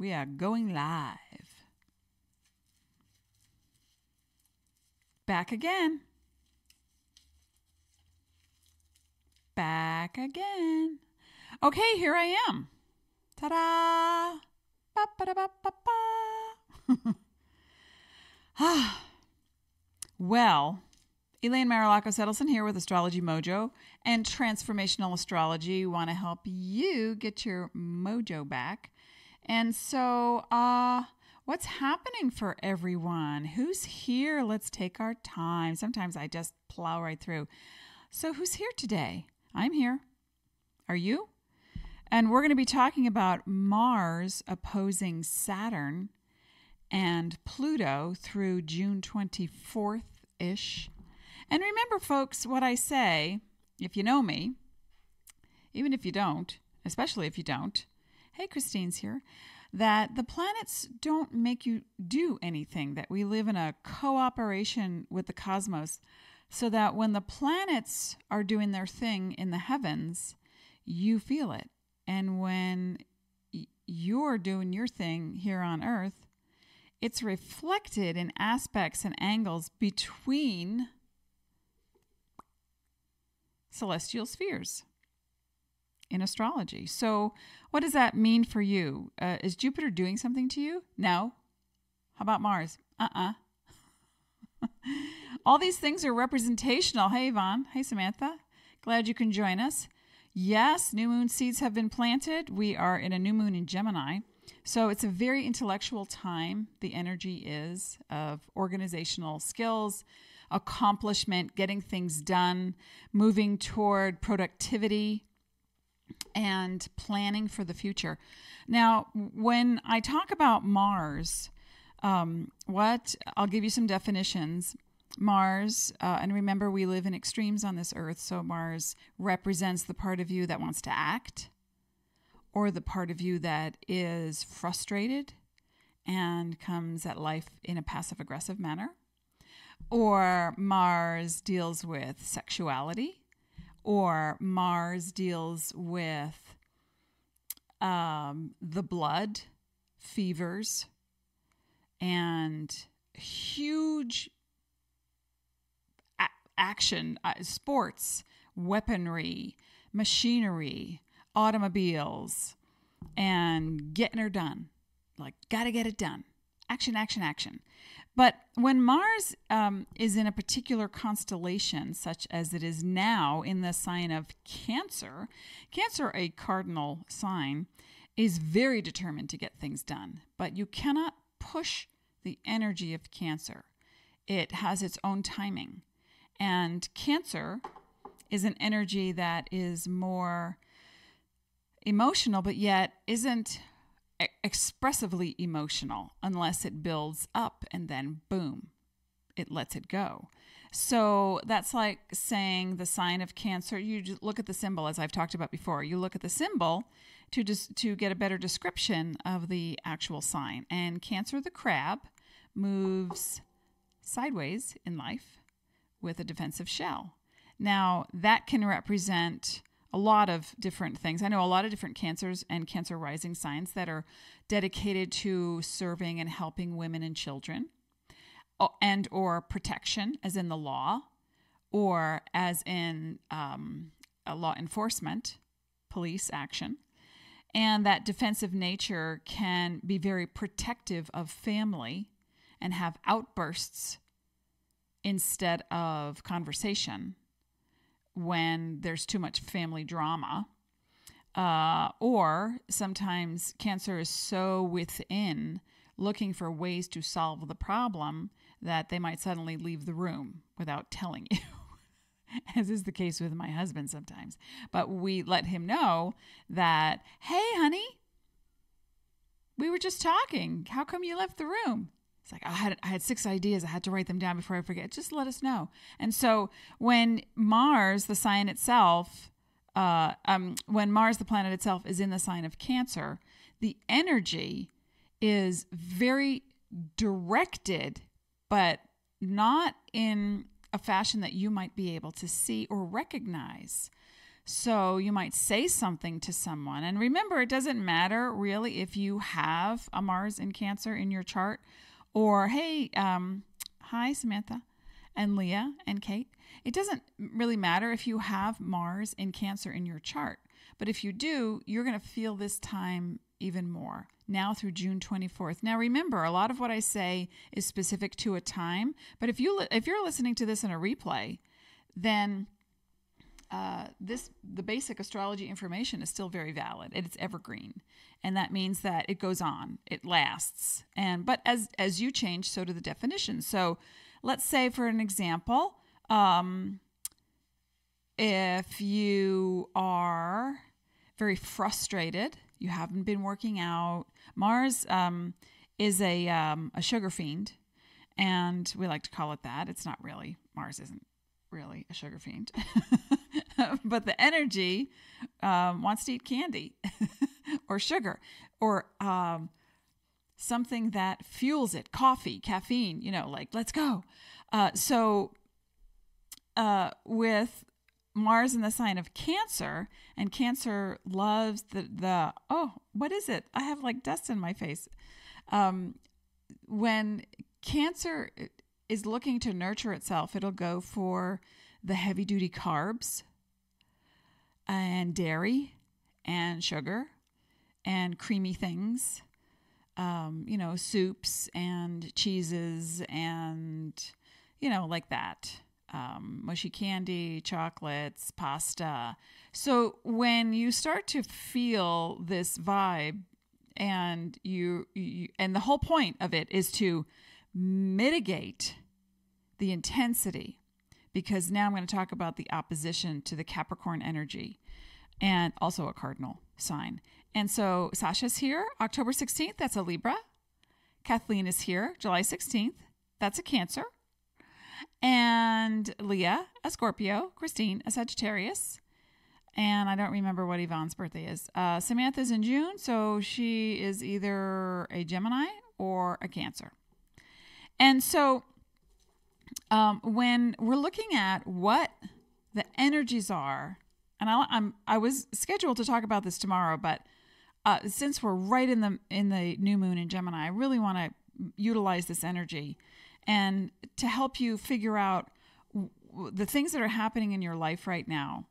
We are going live. Back again. Back again. Okay, here I am. Ta-da! Ba-ba-da-ba-ba-ba. Well, Elaine Marolakos Edelson here with Astrology Mojo and Transformational Astrology. Want to help you get your mojo back. And so, what's happening for everyone? Who's here? Let's take our time. Sometimes I just plow right through. So who's here today? I'm here. Are you? And we're going to be talking about Mars opposing Saturn and Pluto through June 24th-ish. And remember, folks, what I say, if you know me, even if you don't, especially if you don't, hey, Christine's here, that the planets don't make you do anything, that we live in a cooperation with the cosmos, so that when the planets are doing their thing in the heavens, you feel it. And when you're doing your thing here on Earth, it's reflected in aspects and angles between celestial spheres in astrology. So what does that mean for you? Is Jupiter doing something to you? No. How about Mars? All these things are representational. Hey, Yvonne. Hey, Samantha. Glad you can join us. Yes, new moon seeds have been planted. We are in a new moon in Gemini. So it's a very intellectual time. The energy is of organizational skills, accomplishment, getting things done, moving toward productivity, and planning for the future. Now, when I talk about Mars, I'll give you some definitions. Mars, and remember, we live in extremes on this earth, so Mars represents the part of you that wants to act, or the part of you that is frustrated and comes at life in a passive-aggressive manner. Or Mars deals with sexuality, or Mars deals with the blood, fevers, and huge action, sports, weaponry, machinery, automobiles, and getting her done. Like, gotta get it done. Action, action, action. But when Mars is in a particular constellation, such as it is now in the sign of Cancer, Cancer, a cardinal sign, is very determined to get things done. But you cannot push the energy of Cancer. It has its own timing. And Cancer is an energy that is more emotional, but yet isn't expressively emotional unless it builds up and then boom, it lets it go. So that's like saying the sign of Cancer. You just look at the symbol, as I've talked about before. You look at the symbol to get a better description of the actual sign. And Cancer, the crab, moves sideways in life with a defensive shell. Now, that can represent a lot of different things. I know a lot of different Cancers and Cancer rising signs that are dedicated to serving and helping women and children, and or protection, as in the law, or as in a law enforcement, police action. And that defensive nature can be very protective of family and have outbursts instead of conversation when there's too much family drama. Or sometimes Cancer is so within looking for ways to solve the problem that they might suddenly leave the room without telling you, as is the case with my husband sometimes. But we let him know that, hey, honey, we were just talking. How come you left the room? It's like, I had 6 ideas. I had to write them down before I forget. Just let us know. And so when Mars, the sign itself, when Mars, the planet itself, is in the sign of Cancer, the energy is very directed, but not in a fashion that you might be able to see or recognize. So you might say something to someone. And remember, it doesn't matter really if you have a Mars in Cancer in your chart or, hey, hi, Samantha and Leah and Kate. It doesn't really matter if you have Mars in Cancer in your chart. But if you do, you're going to feel this time even more now through June 24th. Now, remember, a lot of what I say is specific to a time. But if you're listening to this in a replay, then the basic astrology information is still very valid. It's evergreen, and that means that it goes on, it lasts. But as you change, so do the definitions. So, let's say, for an example, if you are very frustrated, you haven't been working out. Mars is a sugar fiend, and we like to call it that. It's not really. Mars isn't really a sugar fiend. But the energy wants to eat candy or sugar or something that fuels it, coffee, caffeine, like, let's go. So with Mars in the sign of Cancer, and Cancer loves what is it? I have like dust in my face. When Cancer is looking to nurture itself, it'll go for the heavy-duty carbs and dairy and sugar and creamy things, soups and cheeses and, like that. Mushy candy, chocolates, pasta. So when you start to feel this vibe, and and the whole point of it is to mitigate the intensity, because now I'm going to talk about the opposition to the Capricorn energy, and also a cardinal sign. And so Sasha's here, October 16th. That's a Libra. Kathleen is here, July 16th. That's a Cancer. And Leah, a Scorpio. Christine, a Sagittarius. And I don't remember what Yvonne's birthday is. Samantha's in June, so she is either a Gemini or a Cancer. And so when we're looking at what the energies are, and I was scheduled to talk about this tomorrow, but since we're right in the new moon in Gemini, I really want to utilize this energy and to help you figure out the things that are happening in your life right now.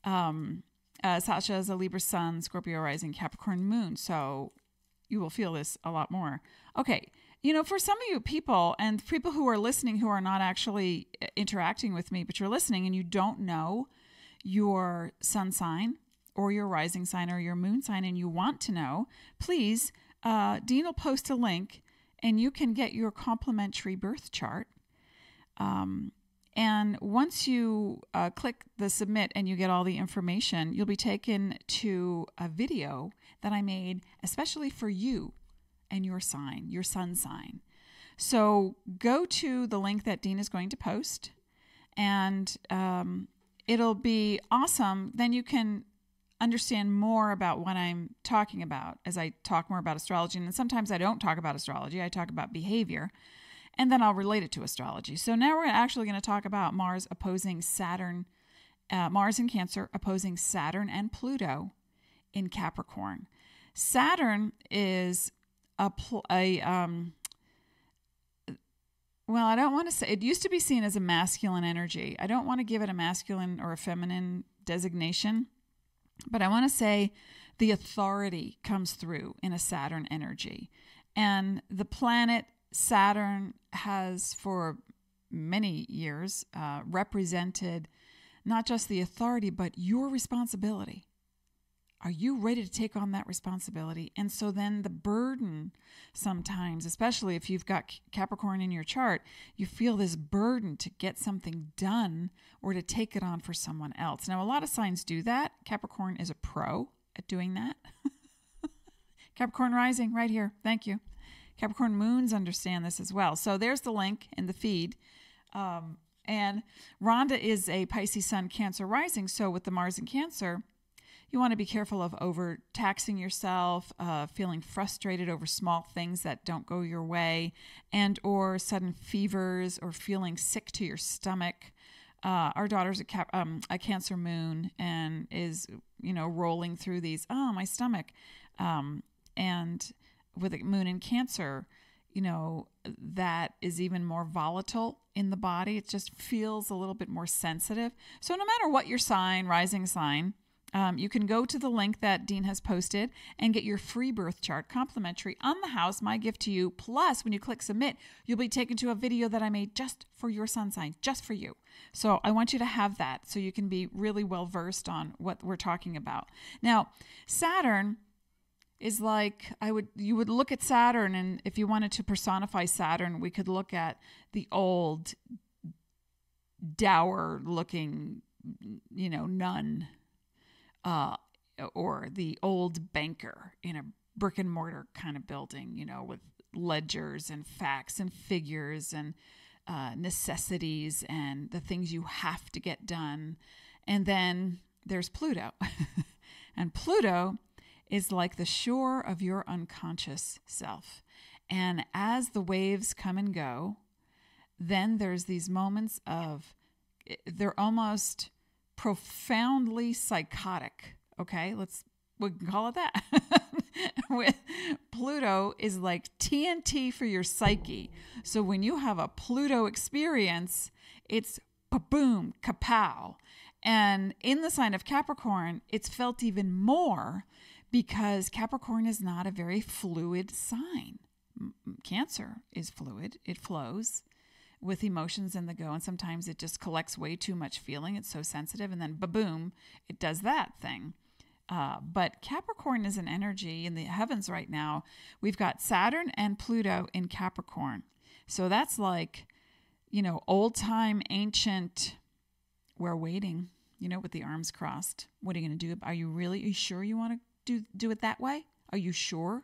Sasha is a Libra sun, Scorpio rising, Capricorn moon, so you will feel this a lot more. Okay, for some of you people and people who are listening who are not actually interacting with me, but you're listening and you don't know your sun sign or your rising sign or your moon sign and you want to know, please, Dean will post a link and you can get your complimentary birth chart. And once you click the submit and you get all the information, you'll be taken to a video that I made especially for you and your sign, your sun sign. So go to the link that Dean is going to post, and it'll be awesome. Then you can understand more about what I'm talking about as I talk more about astrology. And sometimes I don't talk about astrology. I talk about behavior, and then I'll relate it to astrology. So now we're actually going to talk about Mars opposing Saturn, Mars in Cancer opposing Saturn and Pluto in Capricorn. Saturn is well, I don't want to say, it used to be seen as a masculine energy. I don't want to give it a masculine or a feminine designation, but I want to say the authority comes through in a Saturn energy. And the planet Saturn has for many years represented not just the authority, but your responsibility. Are you ready to take on that responsibility? And so then the burden sometimes, especially if you've got Capricorn in your chart, you feel this burden to get something done or to take it on for someone else. Now, a lot of signs do that. Capricorn is a pro at doing that. Capricorn rising right here. Thank you. Capricorn moons understand this as well. So there's the link in the feed. And Rhonda is a Pisces sun, Cancer rising. So with the Mars in Cancer, you want to be careful of overtaxing yourself, feeling frustrated over small things that don't go your way, and or sudden fevers or feeling sick to your stomach. our daughter's a Cancer moon and is, rolling through these, my stomach. And with a moon in Cancer, that is even more volatile in the body. It just feels a little bit more sensitive. So no matter what your sign, rising sign, you can go to the link that Dean has posted and get your free birth chart complimentary on the house, my gift to you. Plus, when you click submit, you'll be taken to a video that I made just for your sun sign, just for you. So I want you to have that so you can be really well versed on what we're talking about. Now, Saturn is like, you would look at Saturn, and if you wanted to personify Saturn, we could look at the old dour looking, nun, or the old banker in a brick and mortar kind of building, with ledgers and facts and figures and necessities and the things you have to get done. And then there's Pluto. And Pluto is like the shore of your unconscious self. And as the waves come and go, then there's these moments of, they're almost profoundly psychotic. Okay, we can call it that. With Pluto is like TNT for your psyche. So when you have a Pluto experience, it's boom, kapow. And in the sign of Capricorn, it's felt even more because Capricorn is not a very fluid sign. Cancer is fluid. It flows with emotions in the go, and sometimes it just collects way too much feeling. It's so sensitive, and then ba-boom, it does that thing. But Capricorn is an energy in the heavens right now. We've got Saturn and Pluto in Capricorn. So that's like, old-time, ancient, we're waiting, with the arms crossed. What are you going to do? Are you sure you want to do it that way? Are you sure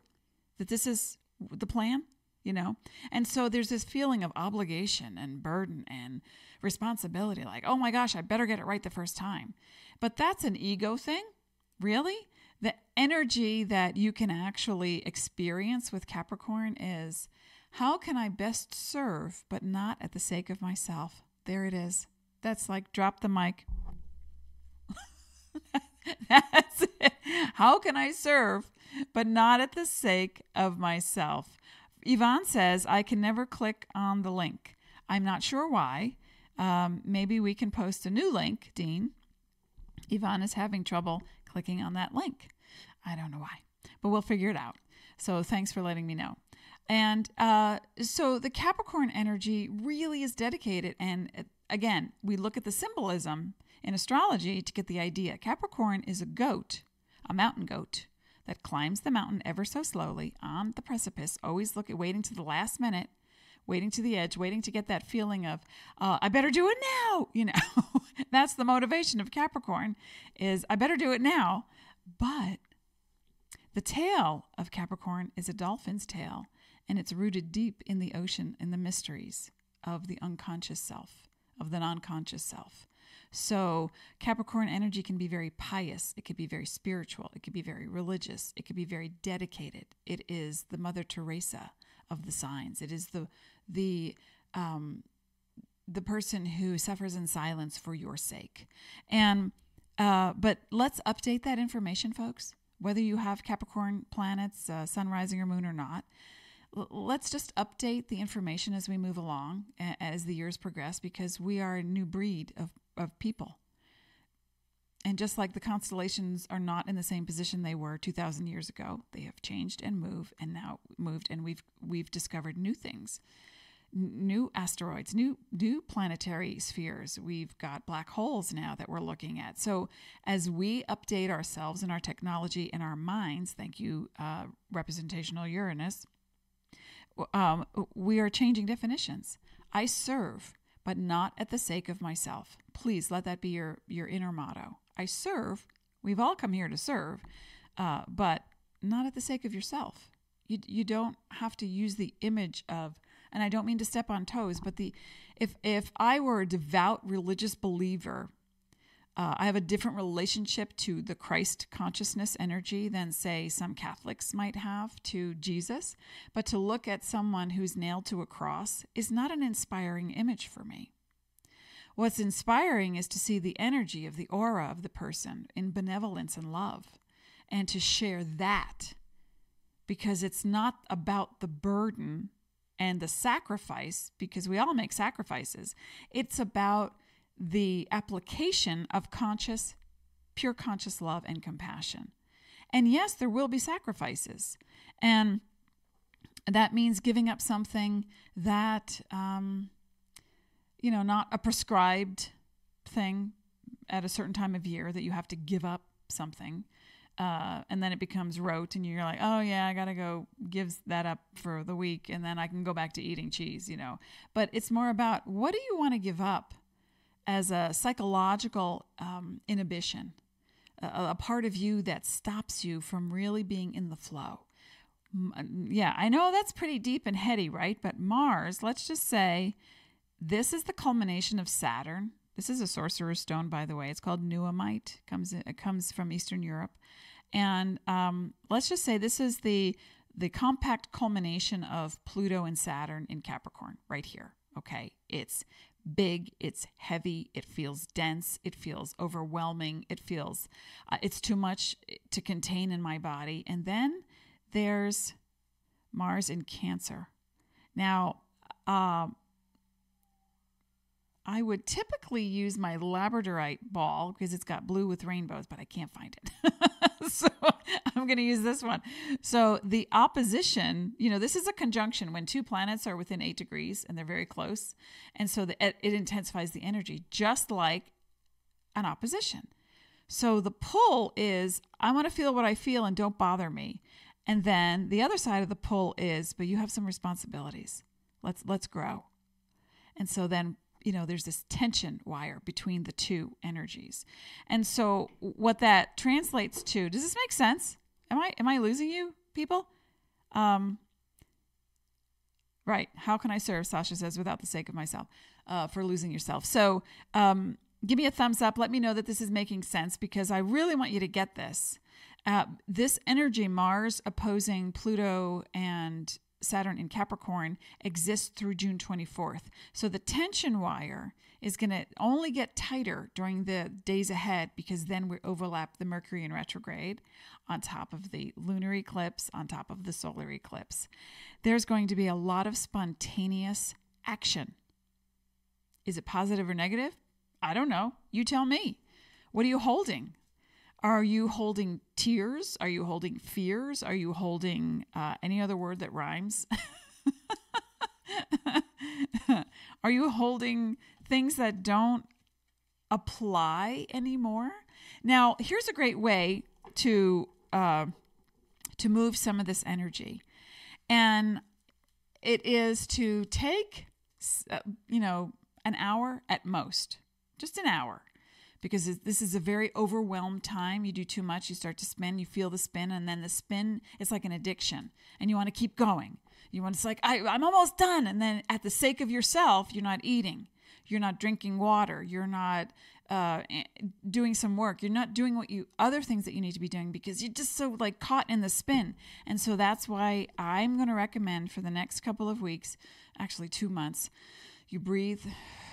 that this is the plan? And so there's this feeling of obligation and burden and responsibility, like, oh my gosh, I better get it right the first time. But that's an ego thing, really. The energy that you can actually experience with Capricorn is, how can I best serve, but not at the sake of myself? There it is. That's like, drop the mic. That's it. How can I serve, but not at the sake of myself? Yvonne says, I can never click on the link. I'm not sure why. Maybe we can post a new link, Dean. Yvonne is having trouble clicking on that link. I don't know why, but we'll figure it out. So thanks for letting me know. And so the Capricorn energy really is dedicated. And again, we look at the symbolism in astrology to get the idea. Capricorn is a goat, a mountain goat, that climbs the mountain ever so slowly on the precipice, always waiting to the last minute, waiting to the edge, waiting to get that feeling of, I better do it now. That's the motivation of Capricorn, is I better do it now. But the tail of Capricorn is a dolphin's tail, and it's rooted deep in the ocean, in the mysteries of the unconscious self, of the non-conscious self. So Capricorn energy can be very pious. It could be very spiritual. It could be very religious. It could be very dedicated. It is the Mother Teresa of the signs. It is the person who suffers in silence for your sake. And but let's update that information, folks. Whether you have Capricorn planets, sun, rising, or moon or not, let's just update the information as we move along, as the years progress, because we are a new breed of people. And just like the constellations are not in the same position they were 2,000 years ago, they have changed and moved, and we've discovered new things, new asteroids, new planetary spheres. We've got black holes now that we're looking at. So as we update ourselves and our technology and our minds, thank you, representational Uranus, we are changing definitions. I serve, but not at the sake of myself. Please let that be your inner motto. I serve. We've all come here to serve, but not at the sake of yourself. You don't have to use the image of, and I don't mean to step on toes, but if I were a devout religious believer, I have a different relationship to the Christ consciousness energy than, say, some Catholics might have to Jesus. But to look at someone who's nailed to a cross is not an inspiring image for me. what's inspiring is to see the energy of the aura of the person in benevolence and love, and to share that, because it's not about the burden and the sacrifice, because we all make sacrifices. It's about the application of pure conscious love and compassion. And yes, there will be sacrifices. And that means giving up something that, not a prescribed thing at a certain time of year that you have to give up something. And then it becomes rote and you're like, oh yeah, I got to go give that up for the week and then I can go back to eating cheese, But it's more about, what do you want to give up as a psychological inhibition, a part of you that stops you from really being in the flow? Yeah, I know that's pretty deep and heady, right? But Mars, let's just say this is the culmination of Saturn. This is a sorcerer's stone, by the way. It's called nuamite. It comes from Eastern Europe. And let's just say this is the compact culmination of Pluto and Saturn in Capricorn right here. Okay, it's big, it's heavy, it feels dense, it feels overwhelming, it feels it's too much to contain in my body. And then there's Mars in Cancer. Now, I would typically use my labradorite ball because it's got blue with rainbows, but I can't find it. So I'm going to use this one. So the opposition, this is a conjunction when two planets are within 8 degrees and they're very close. And so it intensifies the energy, just like an opposition. So the pull is, I want to feel what I feel and don't bother me. And then the other side of the pull is, but you have some responsibilities. Let's grow. And so then, there's this tension wire between the two energies. And so what that translates to, does this make sense? Am I losing you, people? Right. How can I serve, Sasha says, without the sake of myself, for losing yourself. So give me a thumbs up. Let me know that this is making sense, because I really want you to get this. This energy, Mars opposing Pluto and Saturn in Capricorn, exists through June 24th. So the tension wire is going to only get tighter during the days ahead, because then we overlap the Mercury in retrograde on top of the lunar eclipse, on top of the solar eclipse. There's going to be a lot of spontaneous action. Is it positive or negative? I don't know. You tell me. What are you holding? Are you holding tears? Are you holding fears? Are you holding any other word that rhymes? Are you holding things that don't apply anymore? Now, here's a great way to move some of this energy. And it is to take, an hour at most, just an hour. Because this is a very overwhelmed time. You do too much, you start to spin, you feel the spin, and then the spin is like an addiction, and you want to keep going. It's like, I'm almost done, and then at the sake of yourself, you're not eating, you're not drinking water, you're not doing some work, you're not doing other things that you need to be doing, because you're just so caught in the spin. And so that's why I'm going to recommend for the next couple of weeks, actually 2 months, you breathe,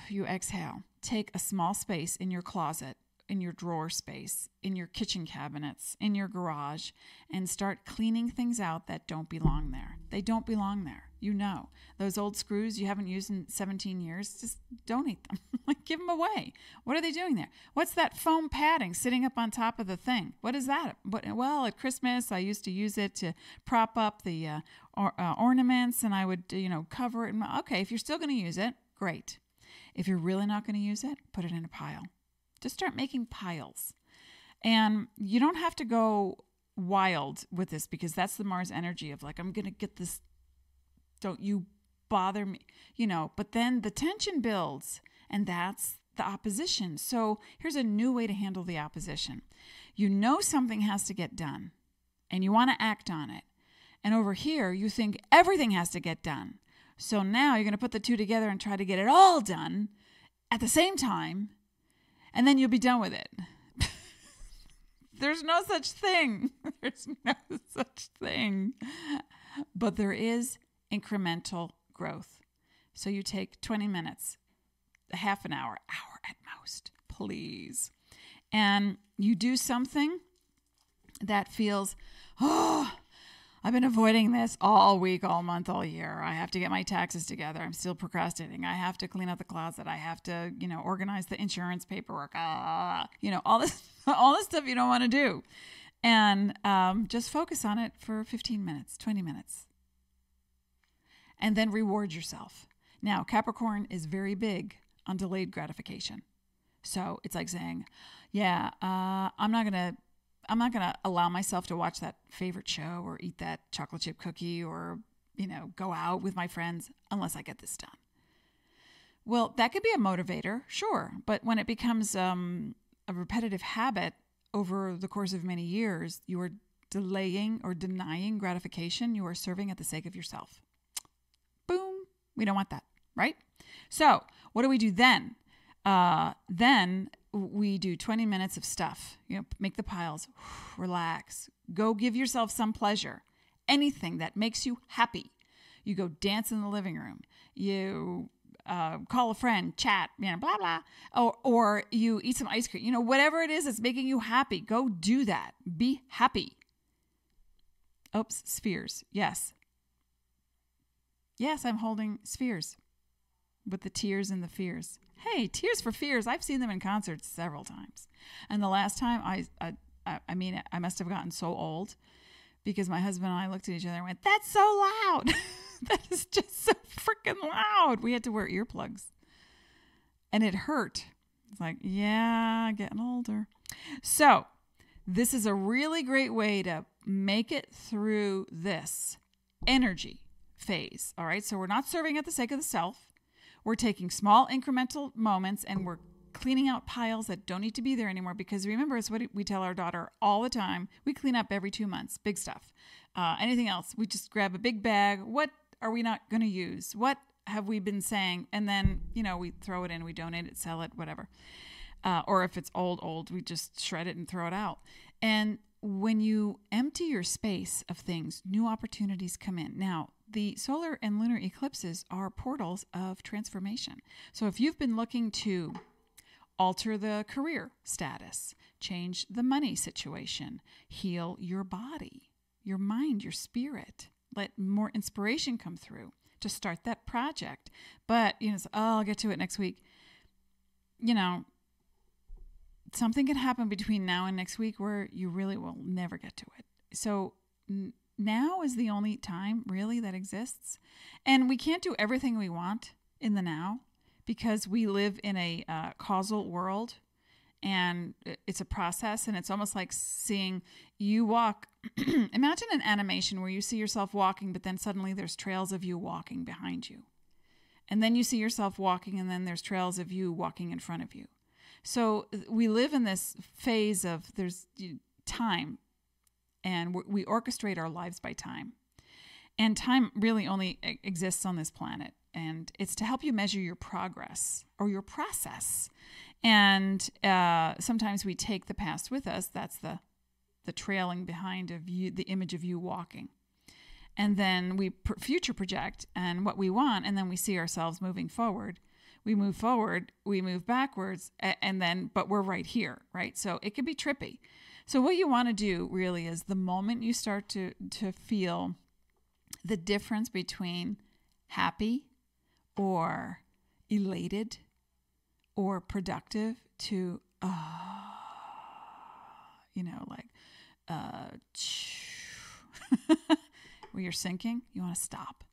you exhale. Take a small space in your closet, in your drawer space, in your kitchen cabinets, in your garage, and start cleaning things out that don't belong there. They don't belong there. Those old screws you haven't used in 17 years, just donate them. Give them away. What are they doing there? What's that foam padding sitting up on top of the thing? What is that? Well, at Christmas, I used to use it to prop up the ornaments, and I would, cover it. Okay, if you're still going to use it, great. If you're really not going to use it, put it in a pile. Just start making piles. And you don't have to go wild with this, because that's the Mars energy of I'm going to get this, don't you bother me, but then the tension builds, and that's the opposition. So here's a new way to handle the opposition. Something has to get done, and you want to act on it. And over here, you think everything has to get done. So now you're going to put the two together and try to get it all done at the same time, and then you'll be done with it. There's no such thing. There's no such thing. But there is incremental growth. So you take 20 minutes half an hour at most, please. And you do something that feels, oh, I've been avoiding this all week, all month, all year. I have to get my taxes together. I'm still procrastinating. I have to clean out the closet. I have to, organize the insurance paperwork. All this stuff you don't want to do. And just focus on it for 15 minutes, 20 minutes. And then reward yourself. Now, Capricorn is very big on delayed gratification. So it's like saying, I'm not going to allow myself to watch that favorite show or eat that chocolate chip cookie or, go out with my friends unless I get this done. Well, that could be a motivator, sure. But when it becomes a repetitive habit over the course of many years, you are delaying or denying gratification. You are serving at the sake of yourself. Boom. We don't want that, right? So what do we do then? Then we do 20 minutes of stuff, make the piles, relax, go give yourself some pleasure, anything that makes you happy. You go dance in the living room, you call a friend, chat, blah, blah, or you eat some ice cream, whatever it is that's making you happy, go do that. Be happy. Oops, spheres. Yes, I'm holding spheres with the tears and the fears. Hey, Tears for Fears. I've seen them in concerts several times. And the last time I must have gotten so old because my husband and I looked at each other and went, that's so loud. That is just so freaking loud. We had to wear earplugs. And it hurt. It's like, yeah, getting older. So this is a really great way to make it through this energy phase. All right. So we're not serving at the sake of the self. We're taking small incremental moments and we're cleaning out piles that don't need to be there anymore. Because remember, it's what we tell our daughter all the time. We clean up every 2 months, big stuff. Anything else, we just grab a big bag. What are we not going to use? What have we been saying? And then, we throw it in, we donate it, sell it, whatever. Or if it's old, we just shred it and throw it out. And when you empty your space of things, new opportunities come in. Now, the solar and lunar eclipses are portals of transformation. So if you've been looking to alter the career status, change the money situation, heal your body, your mind, your spirit, let more inspiration come through to start that project. But, I'll get to it next week. Something can happen between now and next week where you really will never get to it. So now is the only time really that exists. And we can't do everything we want in the now because we live in a causal world and it's a process. And it's almost like seeing you walk. Imagine an animation where you see yourself walking, but then suddenly there's trails of you walking behind you. And then you see yourself walking and then there's trails of you walking in front of you. So we live in this phase of there's time. And we orchestrate our lives by time. And time really only exists on this planet. And it's to help you measure your progress or your process. And sometimes we take the past with us. That's the trailing behind of you, the image of you walking. And then we future project and what we want. And then we see ourselves moving forward. We move forward, we move backwards, but we're right here, right? So it can be trippy. So what you want to do really is the moment you start to feel the difference between happy or elated or productive to, where you're sinking, you want to stop.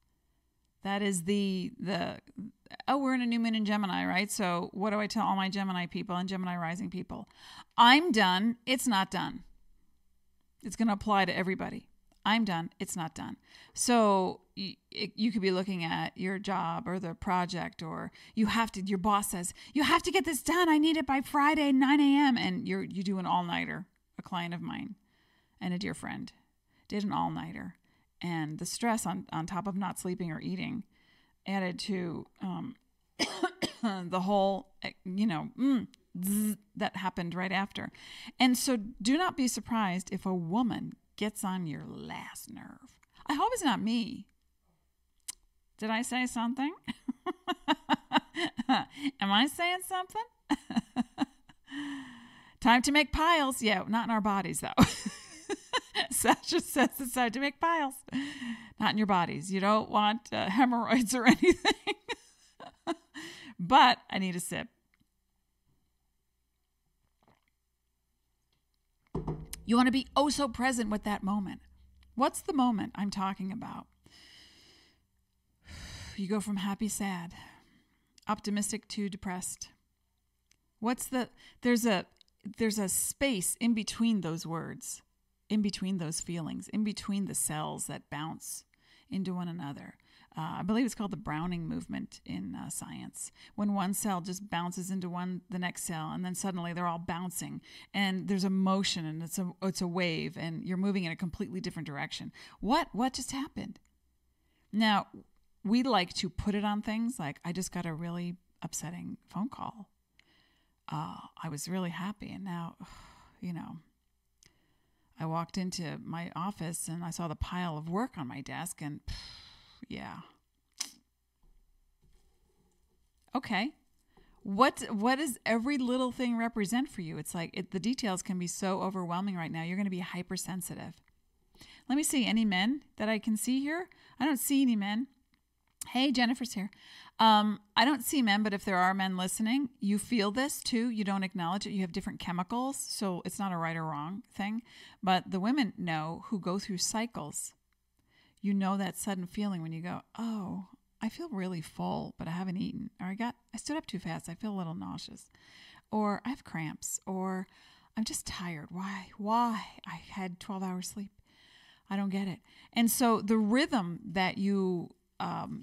That is we're in a new moon in Gemini, right? So what do I tell all my Gemini people and Gemini rising people? I'm done. It's not done. It's going to apply to everybody. I'm done. It's not done. So you could be looking at your job or the project, or your boss says, you have to get this done. I need it by Friday, 9 a.m. And you do an all-nighter. A client of mine and a dear friend did an all-nighter. And the stress on top of not sleeping or eating added to the whole, that happened right after. And so do not be surprised if a woman gets on your last nerve. I hope it's not me. Did I say something? Am I saying something? Time to make piles. Yeah, not in our bodies, though. Sasha says it's time to make piles. Not in your bodies. You don't want hemorrhoids or anything. But I need a sip. You want to be oh so present with that moment. What's the moment I'm talking about? You go from happy, sad, optimistic to depressed. There's a space in between those words, in between those feelings, in between the cells that bounce into one another. I believe it's called the Browning movement in science. When one cell just bounces into the next cell, and then suddenly they're all bouncing, and there's a motion, and it's a wave, and you're moving in a completely different direction. What just happened? Now, we like to put it on things like, I just got a really upsetting phone call. I was really happy, and now, I walked into my office and I saw the pile of work on my desk, and yeah. Okay. What does every little thing represent for you? It's like the details can be so overwhelming right now. You're going to be hypersensitive. Let me see any men that I can see here. I don't see any men. Hey, Jennifer's here. I don't see men, but if there are men listening, you feel this too. You don't acknowledge it. You have different chemicals, so it's not a right or wrong thing. But the women know who go through cycles. You know that sudden feeling when you go, oh, I feel really full, but I haven't eaten. Or I stood up too fast. I feel a little nauseous. Or I have cramps. Or I'm just tired. Why? I had 12 hours sleep. I don't get it. And so the rhythm that you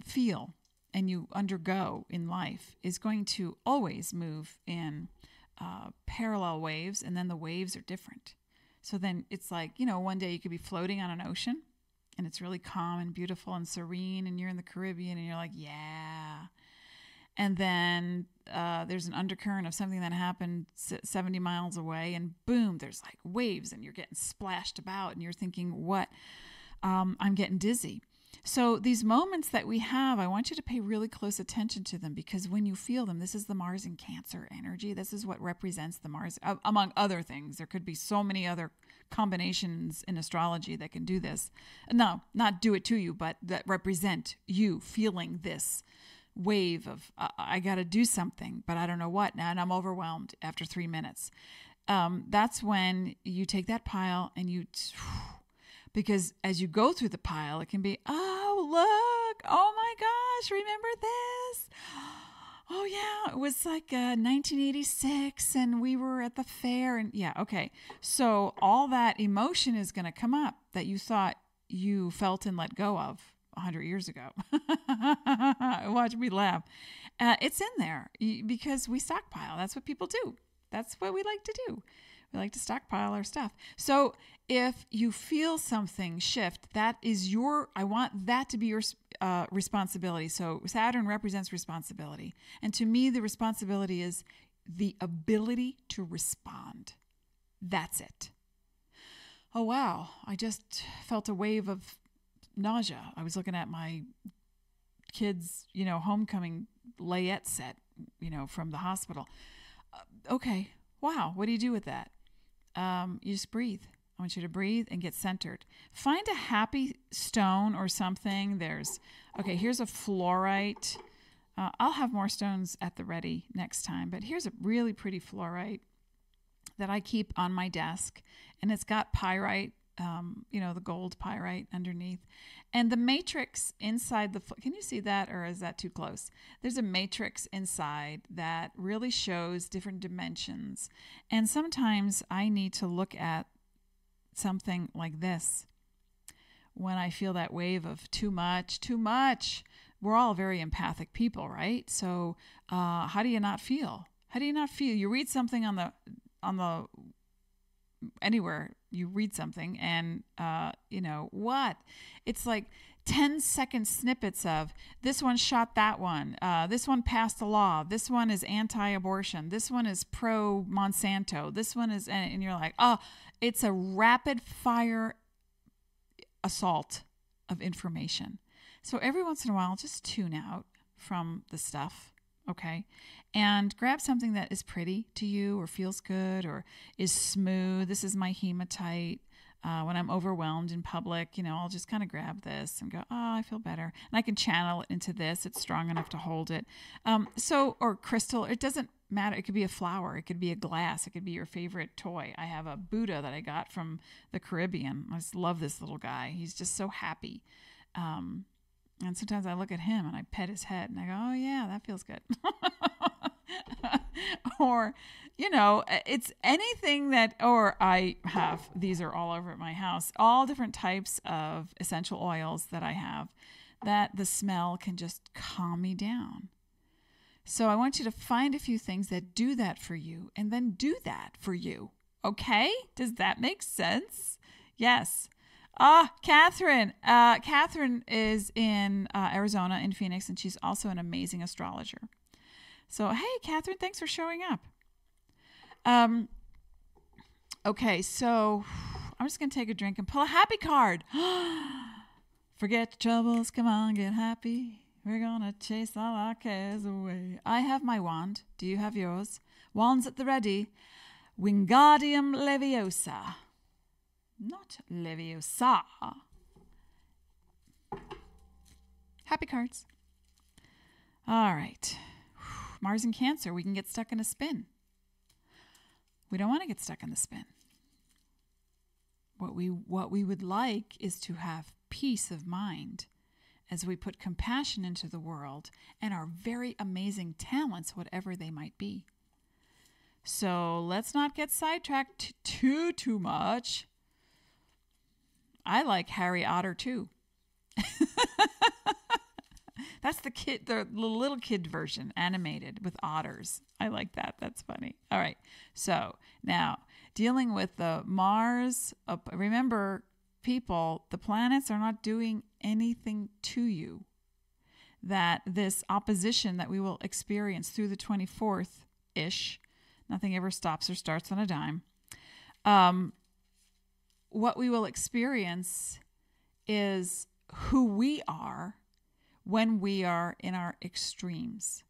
feel and you undergo in life is going to always move in parallel waves, and then the waves are different. So then it's like, one day you could be floating on an ocean, and it's really calm and beautiful and serene, and you're in the Caribbean, and you're like, yeah. And then there's an undercurrent of something that happened 70 miles away, and boom, there's like waves, and you're getting splashed about, and you're thinking, what? I'm getting dizzy. So these moments that we have, I want you to pay really close attention to them, because when you feel them, this is the Mars in Cancer energy. This is what represents the Mars, among other things. There could be so many other combinations in astrology that can do this. No, not do it to you, but that represent you feeling this wave of, I got to do something, but I don't know what now, and I'm overwhelmed after 3 minutes. That's when you take that pile and because as you go through the pile, it can be, oh, look, oh my gosh, remember this? Oh yeah, it was like 1986 and we were at the fair, and yeah, okay. So all that emotion is going to come up that you thought you felt and let go of 100 years ago. Watch me laugh. It's in there because we stockpile. That's what people do. That's what we like to do. We like to stockpile our stuff. So if you feel something shift, that is I want that to be your responsibility. So Saturn represents responsibility. And to me, the responsibility is the ability to respond. That's it. Oh, wow. I just felt a wave of nausea. I was looking at my kids, homecoming layette set, from the hospital. Okay. Wow. What do you do with that? You just breathe. I want you to breathe and get centered. Find a happy stone or something. Here's a fluorite. I'll have more stones at the ready next time, but here's a really pretty fluorite that I keep on my desk, and it's got pyrite, the gold pyrite underneath. And the matrix inside can you see that, or is that too close? There's a matrix inside that really shows different dimensions. And sometimes I need to look at something like this when I feel that wave of too much. We're all very empathic people, right? So how do you not feel? You read something on the anywhere, you read something and what? It's like 10-second snippets of this one shot that one. This one passed a law. This one is anti-abortion. This one is pro-Monsanto. This one is, and you're like, oh, it's a rapid fire assault of information. So every once in a while, just tune out from the stuff, Okay. And grab something that is pretty to you or feels good or is smooth. This is my hematite. When I'm overwhelmed in public, I'll just kind of grab this and go, oh, I feel better. And I can channel it into this. It's strong enough to hold it. Or crystal, it doesn't matter. It could be a flower. It could be a glass. It could be your favorite toy. I have a Buddha that I got from the Caribbean. I just love this little guy. He's just so happy. And sometimes I look at him and I pet his head and I go, oh, yeah, that feels good. Or, it's anything or I have, these are all over at my house, all different types of essential oils that I have that the smell can just calm me down. So I want you to find a few things that do that for you and then do that for you. Okay? Does that make sense? Yes. Catherine. Catherine is in Arizona, in Phoenix, and she's also an amazing astrologer. So, hey, Catherine, thanks for showing up. Okay, so I'm just going to take a drink and pull a happy card. Forget your troubles, come on, get happy. We're going to chase all our cares away. I have my wand. Do you have yours? Wands at the ready. Wingardium Leviosa. Not Leviosa. Happy cards. All right. Mars in Cancer, we can get stuck in a spin. We don't want to get stuck in the spin. What we would like is to have peace of mind as we put compassion into the world and our very amazing talents, whatever they might be. So let's not get sidetracked too much. I like Harry Otter too. That's the little kid version, animated with otters. I like that. That's funny. All right. So now dealing with the Mars. Remember, people, the planets are not doing anything to you. That this opposition that we will experience through the 24th-ish, nothing ever stops or starts on a dime. What we will experience is who we are when we are in our extremes.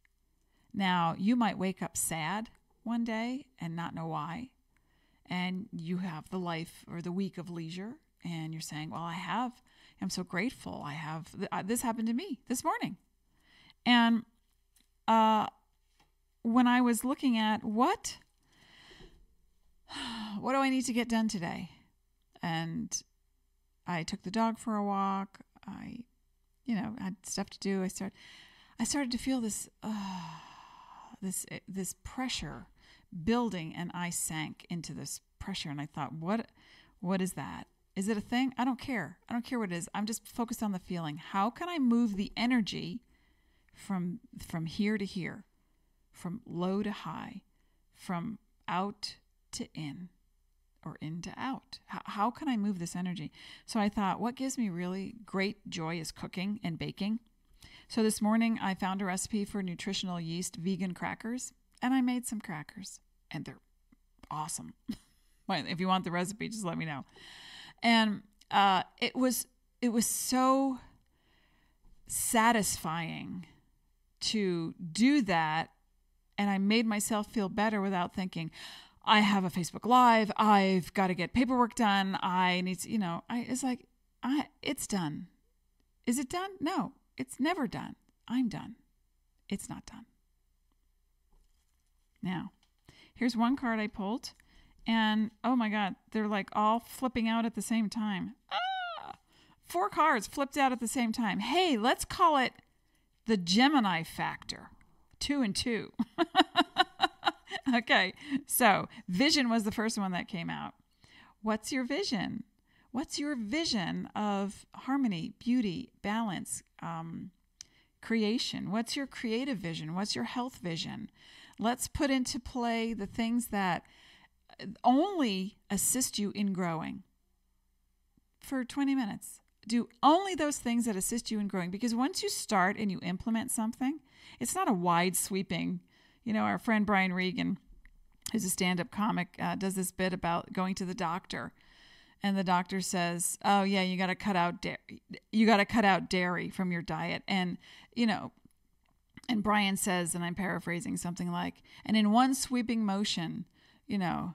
Now, you might wake up sad one day and not know why. And you have the life or the week of leisure. And you're saying, well, I'm so grateful. This happened to me this morning. And when I was looking at what do I need to get done today? And I took the dog for a walk. I had stuff to do. I started to feel this pressure building, and I sank into this pressure. And I thought, what is that? Is it a thing? I don't care. I don't care what it is. I'm just focused on the feeling. How can I move the energy from here to here, from low to high, from out to in, or in to out? How can I move this energy? So I thought, what gives me really great joy is cooking and baking. So this morning I found a recipe for nutritional yeast vegan crackers, and I made some crackers, and they're awesome. If you want the recipe, just let me know. And it was so satisfying to do that, and I made myself feel better without thinking, I have a Facebook Live. I've got to get paperwork done. I need to, it's done. Is it done? No, it's never done. I'm done. It's not done. Now, here's one card I pulled, and oh my God, they're like all flipping out at the same time. 4 cards flipped out at the same time. Hey, let's call it the Gemini factor. 2 and 2. Okay, so vision was the first one that came out. What's your vision? What's your vision of harmony, beauty, balance, creation? What's your creative vision? What's your health vision? Let's put into play the things that only assist you in growing for 20 minutes. Do only those things that assist you in growing, because once you start and you implement something, it's not a wide sweeping. Our friend Brian Regan, who's a stand-up comic, does this bit about going to the doctor, and the doctor says, "Oh yeah, you got to cut out dairy. You got to cut out dairy from your diet." And And Brian says, and I'm paraphrasing something like, and in one sweeping motion, no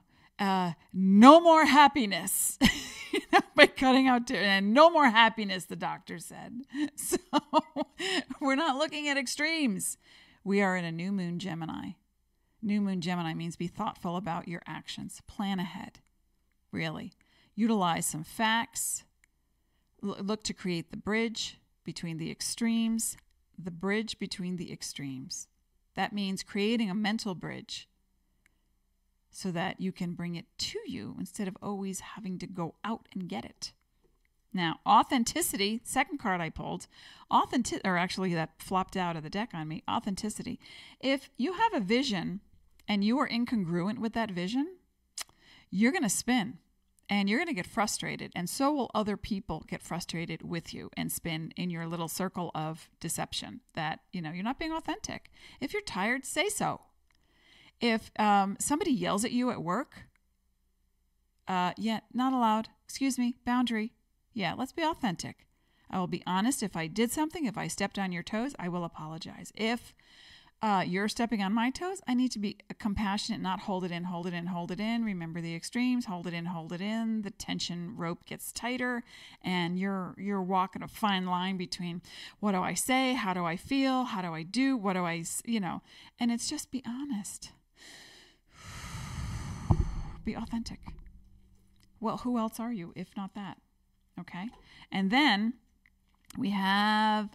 more happiness. By cutting out, and no more happiness, the doctor said. So we're not looking at extremes. We are in a new moon Gemini. New moon Gemini means be thoughtful about your actions. Plan ahead. Really. Utilize some facts. Look to create the bridge between the extremes. The bridge between the extremes. That means creating a mental bridge so that you can bring it to you instead of always having to go out and get it. Now, authenticity, second card I pulled, or actually that flopped out of the deck on me, authenticity. If you have a vision and you are incongruent with that vision, you're going to spin. And you're going to get frustrated, and so will other people get frustrated with you and spin in your little circle of deception that, you're not being authentic. If you're tired, say so. If somebody yells at you at work, not allowed. Excuse me, boundary. Yeah, let's be authentic. I will be honest. If I did something, if I stepped on your toes, I will apologize. If you're stepping on my toes, I need to be compassionate, not hold it in, hold it in, hold it in. Remember the extremes, hold it in, hold it in. The tension rope gets tighter, and you're walking a fine line between what do I say, how do I feel, how do I do, what do I, and it's just be honest. Be authentic. Well, who else are you if not that? Okay. And then we have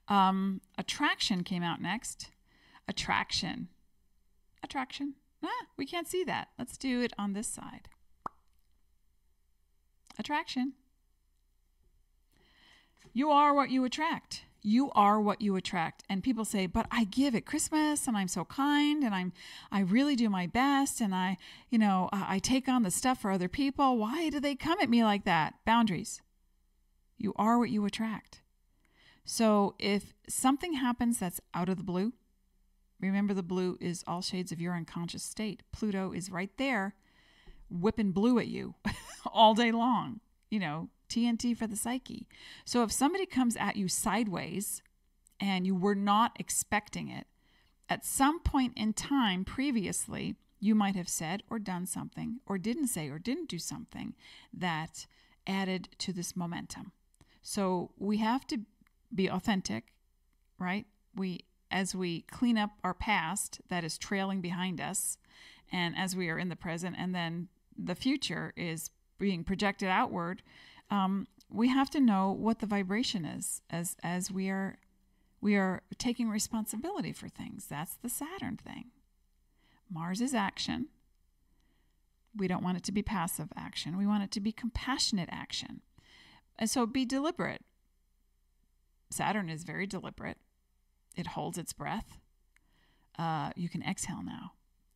attraction came out next. Attraction. We can't see that. Let's do it on this side. Attraction. You are what you attract. You are what you attract. And people say, but I give at Christmas and I'm so kind and I really do my best and I take on the stuff for other people. Why do they come at me like that? Boundaries. You are what you attract. So if something happens that's out of the blue, remember the blue is all shades of your unconscious state. Pluto is right there whipping blue at you all day long. TNT for the psyche. So if somebody comes at you sideways and you were not expecting it, at some point in time previously, you might have said or done something or didn't say or didn't do something that added to this momentum. So we have to be authentic, right? As we clean up our past that is trailing behind us, and as we are in the present, and then the future is being projected outward, we have to know what the vibration is as we are taking responsibility for things. That's the Saturn thing. Mars is action. We don't want it to be passive action. We want it to be compassionate action. And so be deliberate. Saturn is very deliberate. It holds its breath. You can exhale now,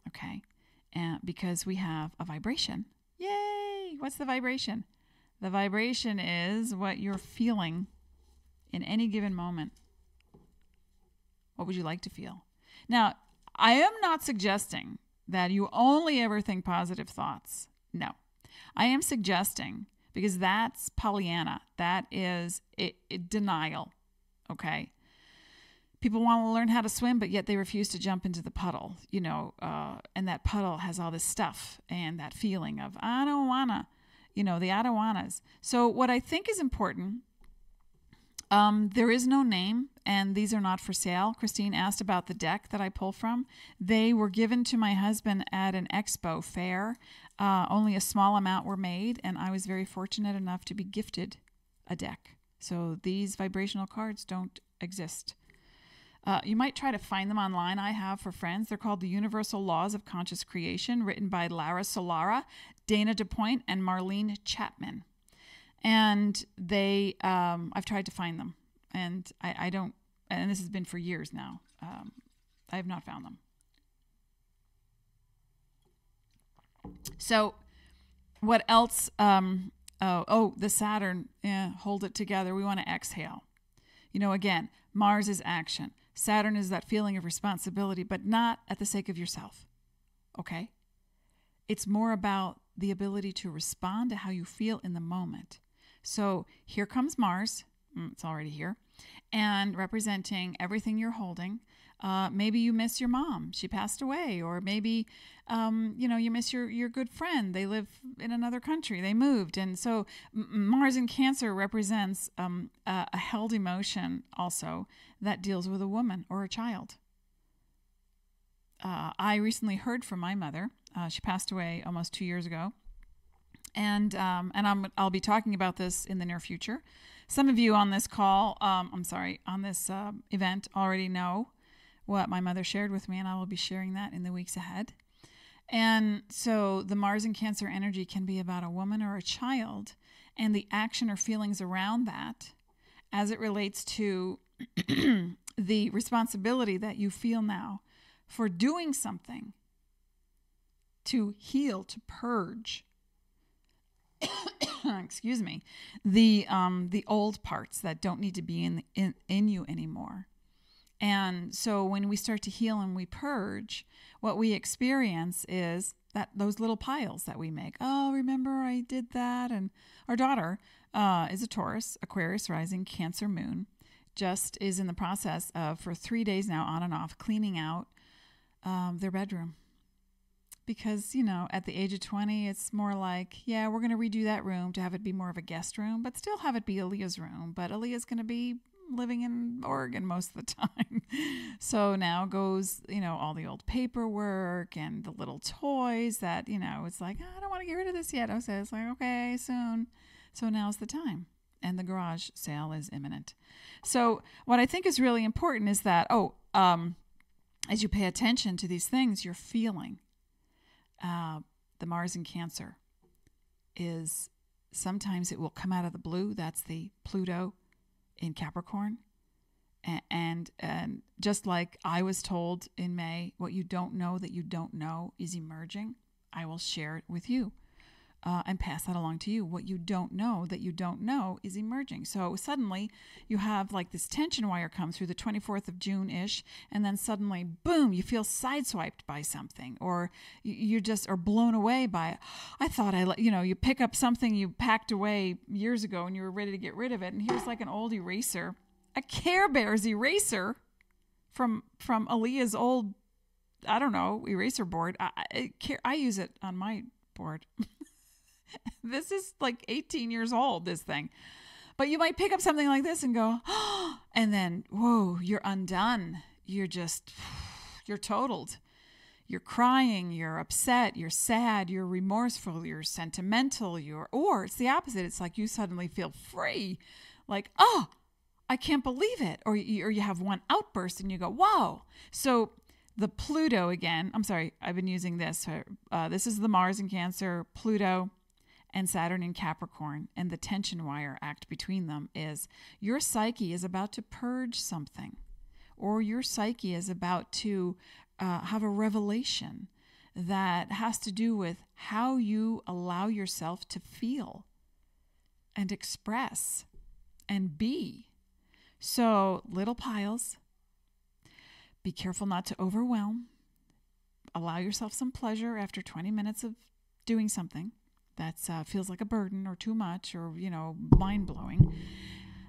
okay? And because we have a vibration. Yay! What's the vibration? The vibration is what you're feeling in any given moment. What would you like to feel? Now, I am not suggesting that you only ever think positive thoughts. No. I am suggesting, because that's Pollyanna. That is denial, okay? People want to learn how to swim, but yet they refuse to jump into the puddle, and that puddle has all this stuff and that feeling of, I don't wanna, the I don't wannas. So what I think is important, there is no name, and these are not for sale. Christine asked about the deck that I pull from. They were given to my husband at an expo fair. Only a small amount were made, and I was very fortunate enough to be gifted a deck. So these vibrational cards don't exist. You might try to find them online. I have for friends. They're called The Universal Laws of Conscious Creation, written by Lara Solara, Dana DuPoint, and Marlene Chapman. And they, I've tried to find them, and I don't, and this has been for years now. I have not found them. So what else? The Saturn, hold it together. We want to exhale. Again, Mars is action. Saturn is that feeling of responsibility, but not at the sake of yourself. Okay? It's more about the ability to respond to how you feel in the moment. So here comes Mars. It's already here. And representing everything you're holding. Maybe you miss your mom. She passed away. Or maybe, you miss your good friend. They live in another country. They moved. And so Mars in Cancer represents a held emotion also that deals with a woman or a child. I recently heard from my mother. She passed away almost 2 years ago. And I'll be talking about this in the near future. Some of you on this call, on this event already know what my mother shared with me, and I will be sharing that in the weeks ahead. And so the Mars in Cancer energy can be about a woman or a child and the action or feelings around that as it relates to the responsibility that you feel now for doing something to heal, to purge, excuse me, the old parts that don't need to be in you anymore. And so when we start to heal and we purge, what we experience is that those little piles that we make. Oh, remember I did that? And our daughter is a Taurus, Aquarius rising, Cancer moon, just is in the process of, for 3 days now, on and off, cleaning out their bedroom. Because, at the age of 20, it's more like, yeah, we're going to redo that room to have it be more of a guest room, but still have it be Aaliyah's room. But Aaliyah's going to be living in Oregon most of the time. So now goes, all the old paperwork and the little toys that, it's like, I don't want to get rid of this yet. So it's like, okay, soon. So now's the time. And the garage sale is imminent. So what I think is really important is that, as you pay attention to these things, you're feeling. The Mars in Cancer is sometimes it will come out of the blue. That's the Pluto in Capricorn. And just like I was told in May, what you don't know that you don't know is emerging. I will share it with you and pass that along to you. What you don't know that you don't know is emerging. So suddenly you have like this tension wire come through the 24th of June-ish, and then suddenly, boom, you feel sideswiped by something, or you just are blown away by, I thought you pick up something you packed away years ago and you were ready to get rid of it, and here's like an old eraser, a Care Bears eraser from Aaliyah's old, I don't know, eraser board. I use it on my board. This is like 18 years old, this thing. But you might pick up something like this and go, oh, and then, whoa, you're undone. You're totaled. You're crying, you're upset, you're sad, you're remorseful, you're sentimental, or it's the opposite. It's like you suddenly feel free. Like, oh, I can't believe it. Or you have one outburst and you go, wow. So the Pluto again, I'm sorry, I've been using this. This is the Mars in Cancer, Pluto, and Saturn in Capricorn, and the tension wire act between them is your psyche is about to purge something, or your psyche is about to have a revelation that has to do with how you allow yourself to feel and express and be. So little piles. Be careful not to overwhelm. Allow yourself some pleasure after 20 minutes of doing something that feels like a burden or too much or, mind-blowing.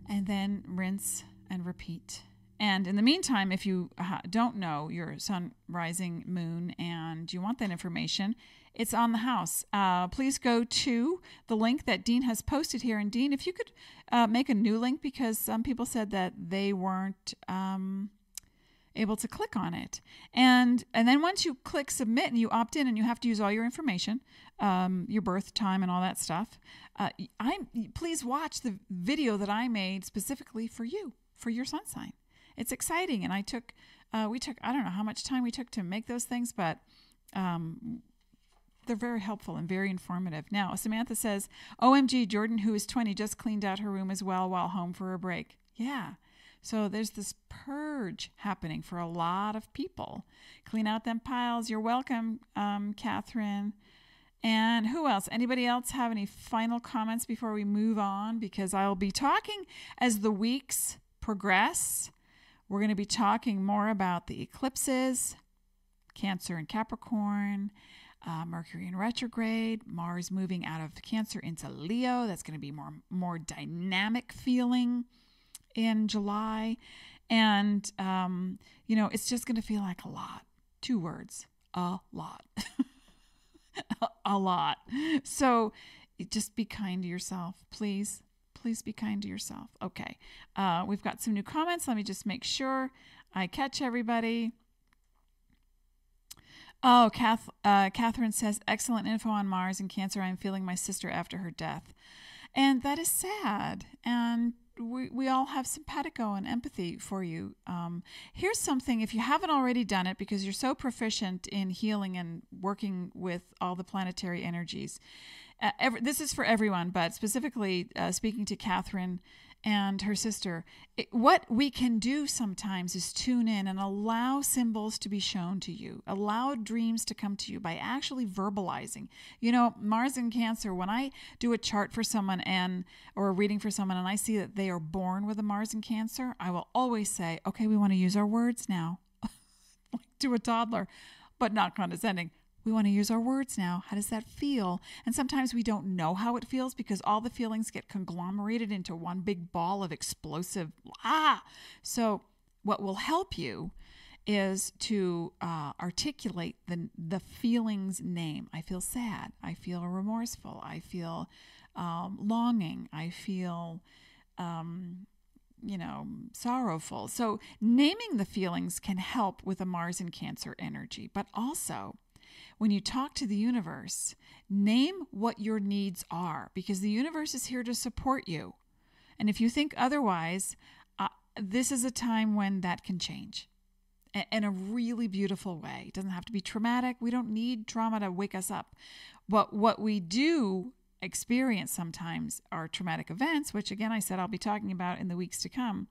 And then rinse and repeat. And in the meantime, if you don't know your sun, rising, moon, and you want that information, it's on the house. Please go to the link that Dean has posted here. And Dean, if you could make a new link, because some people said that they weren't able to click on it. And then once you click submit and you opt in and you have to use all your information, your birth time and all that stuff, please watch the video that I made specifically for you, for your sun sign. It's exciting. And we took, I don't know how much time we took to make those things, but they're very helpful and very informative. Now, Samantha says, OMG, Jordan, who is 20, just cleaned out her room as well while home for a break. Yeah. So there's this purge happening for a lot of people. Clean out them piles. You're welcome, Catherine. And who else? Anybody else have any final comments before we move on? Because I'll be talking as the weeks progress. We're going to be talking more about the eclipses, Cancer and Capricorn, Mercury in retrograde, Mars moving out of Cancer into Leo. That's going to be more dynamic feeling. in July. And, it's just going to feel like a lot. 2 words, a lot. A lot. So just be kind to yourself, please. Please be kind to yourself. Okay. We've got some new comments. Let me just make sure I catch everybody. Oh, Catherine says, excellent info on Mars and Cancer. I'm feeling my sister after her death. And that is sad. And we all have simpatico and empathy for you. Here's something, if you haven't already done it, because you're so proficient in healing and working with all the planetary energies. This is for everyone, but specifically speaking to Catherine and her sister, what we can do sometimes is tune in and allow symbols to be shown to you, allow dreams to come to you by actually verbalizing. Mars and Cancer, when I do a chart for someone or a reading for someone and I see that they are born with a Mars and Cancer, I will always say, okay, we want to use our words now. Like to a toddler, but not condescending. We want to use our words now. How does that feel? And sometimes we don't know how it feels because all the feelings get conglomerated into one big ball of explosive. So what will help you is to articulate the feeling's name. I feel sad. I feel remorseful. I feel longing. I feel sorrowful. So naming the feelings can help with a Mars and Cancer energy, but also when you talk to the universe, name what your needs are, because the universe is here to support you. And if you think otherwise, this is a time when that can change in a really beautiful way. It doesn't have to be traumatic. We don't need trauma to wake us up. But what we do experience sometimes are traumatic events, which again, I said I'll be talking about in the weeks to come,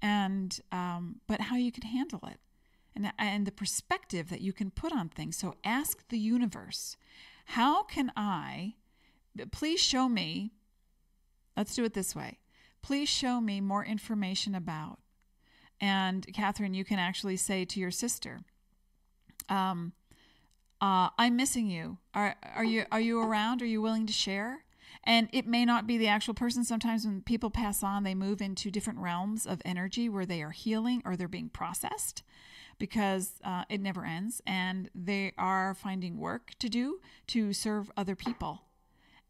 and but how you can handle it. And the perspective that you can put on things. So ask the universe, how can please show me, let's do it this way. Please show me more information about. And Catherine, you can actually say to your sister, I'm missing you. Are you around? Are you willing to share? And it may not be the actual person. Sometimes when people pass on, they move into different realms of energy where they are healing or they're being processed, because it never ends, and they are finding work to do to serve other people.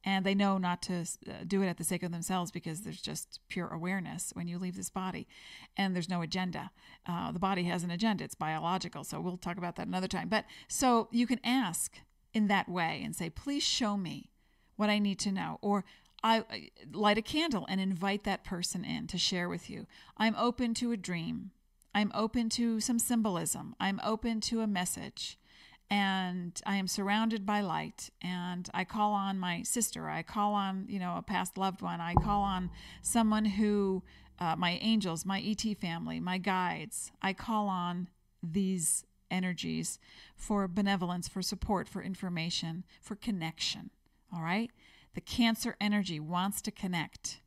And they know not to do it at the sake of themselves, because there's just pure awareness when you leave this body, and there's no agenda. The body has an agenda. It's biological, so we'll talk about that another time. But so you can ask in that way and say, please show me what I need to know. Or I light a candle and invite that person in to share with you. I'm open to a dream. I'm open to some symbolism. I'm open to a message, and I am surrounded by light, and I call on my sister. I call on, a past loved one. I call on someone who, my angels, my ET family, my guides. I call on these energies for benevolence, for support, for information, for connection. All right? The Cancer energy wants to connect,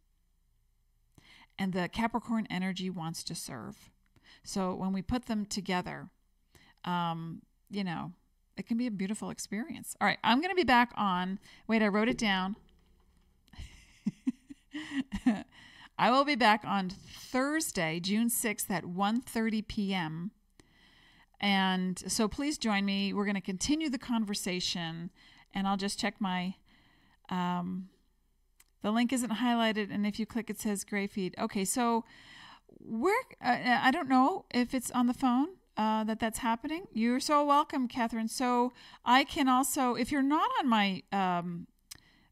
and the Capricorn energy wants to serve. So when we put them together, it can be a beautiful experience. All right, I'm going to be back on. Wait, I wrote it down. I will be back on Thursday, June 6th at 1:30 p.m. And so please join me. We're going to continue the conversation, and I'll just check my... the link isn't highlighted, and if you click, it says gray feed. Okay, so... I don't know if it's on the phone that's happening. You're so welcome, Catherine. So I can also, if you're not on my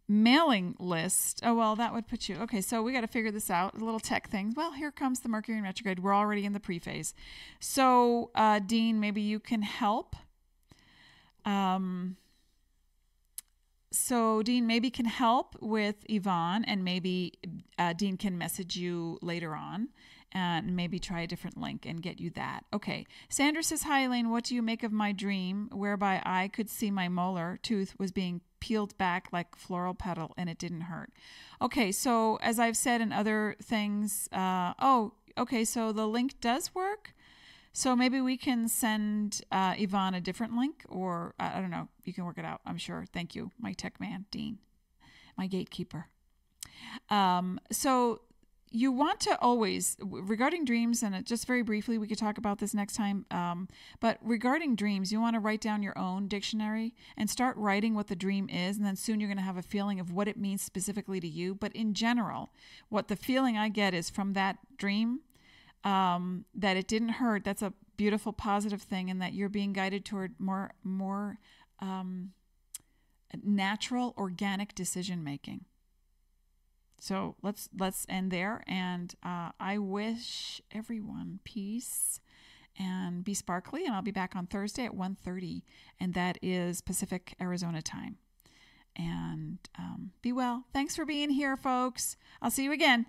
mailing list, that would put you. Okay, so we got to figure this out. A little tech thing. Well, here comes the Mercury in retrograde. We're already in the pre-phase. So Dean, maybe you can help. So Dean maybe can help with Yvonne, and maybe Dean can message you later on and maybe try a different link and get you that. Okay. Sandra says, hi, Elaine. What do you make of my dream whereby I could see my molar tooth was being peeled back like floral petal and it didn't hurt? Okay. So as I've said in other things, okay. So the link does work. So maybe we can send Yvonne a different link, or I don't know. You can work it out, I'm sure. Thank you, my tech man, Dean, my gatekeeper. So you want to always, regarding dreams, and just very briefly, we could talk about this next time, but regarding dreams, you want to write down your own dictionary and start writing what the dream is, and then soon you're going to have a feeling of what it means specifically to you. But in general, what the feeling I get is from that dream, that it didn't hurt. That's a beautiful, positive thing, and that you're being guided toward more natural, organic decision making. So let's end there, and I wish everyone peace and be sparkly, and I'll be back on Thursday at 1:30, and that is Pacific Arizona time. And be well. Thanks for being here, folks. I'll see you again.